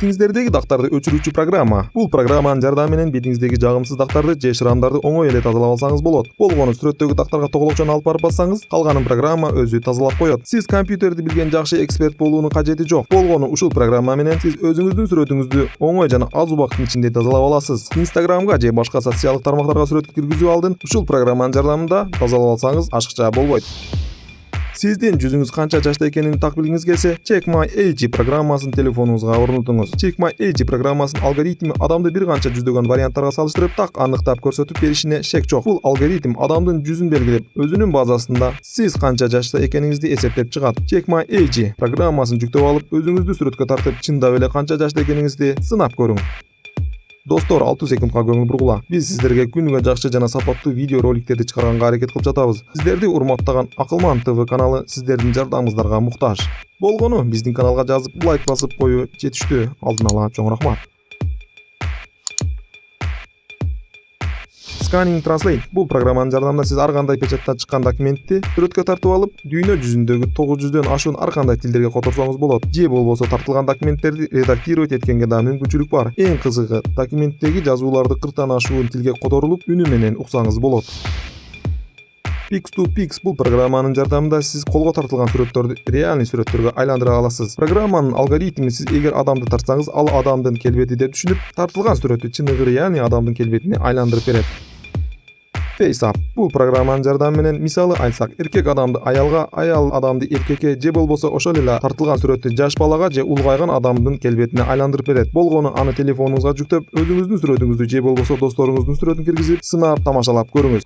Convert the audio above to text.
Бетиңиздердеги дактарды өчүрүүчү программа. Бул программанын жардамы менен бетиңиздеги жагымсыз дактарды же шрамдарды оңой эле тазалап алсаңыз болот. Болгону сүрөттөгү дактарга тоглокчон алып барып бассаңыз, калганын программа өзү тазалап коет. Сиз компьютерди билген жакшы эксперт болуунун кажети жок. Болгону ушул программа менен сиз өзүңүздүн сүрөтүңүздү оңой жана аз убакыттын ичинде тазалап аласыз. Инстаграмга же башка социалдык тармактарга сүрөт киргизүү алдын ушул программанын жардамында тазалап алсаңыз ашыкча болбойт. Сиздин жүзүңүз канча жашта экенин так билгиңиз келсе, Check My Age программасын телефонуңузга орнотуңуз. Check My Age программасынын алгоритми адамды бир канча жүздөгөн варианттарга салыштырып, так аныктап көрсөтүп беришине шек жок. Бул алгоритм адамдын жүзүн белгилеп, өзүнүн базасында сиз канча жашта экениңизди эсептеп чыгат. Check My Age программасын жүктөп алып, өзүңүздү сүрөткө тартып, чындап эле канча жашта экениңизди сынап көрүң. Достор, 6 секундка көңүл бургула. Биз сиздерге күнүгө жакшы жана сапаттуу видео роликтерди чыгарганга аракет кылып жатабыз. Сиздерди урматтаган Акылман ТВ каналы сиздердин жардамыңыздарга муктаж. Болгону биздин каналга жазып, лайк басып коюу жетиштүү. Алдын ала чоң рахмат. Scanning Translate бул программанын жардамында сиз ар кандай печаттан чыккан документти сүрөткө тартып алып, дүйнө жүзүндөгү 900дөн ашуун ар кандай тилдерге которсоңуз болот. Же болбосо тартылган документтерди редактировать эткенге да мүмкүнчүлүк бар. Эң кызыгы, документтеги жазууларды 40тан ашуун тилге которулуп, үнү менен уксаңыз болот. Pix2Pix бул программанын жардамында сиз колго тартылган сүрөттөрдү реальный сүрөттөргө айландыра аласыз. Программанын алгоритми сиз эгер адамды тартсаңыз, ал адамдын келбети деп түшүнүп, тартылган сүрөттү чыныгы реальный адамдын келбетине айландырып берет. FaceApp бул программанын жардамы менен, мисалы айтсак, эркек адамды аялга, аял адамды эркекке же болбосо ошол эле тартылган сүрөттү жаш балага же улгайган адамдын келбетине айландырып берет. Болгону аны телефонуңузга жүктөп, өзүңүздүн сүрөтүңүздү же болбосо досторуңуздун сүрөтүн киргизип, сынап, тамашалап көрүңүз.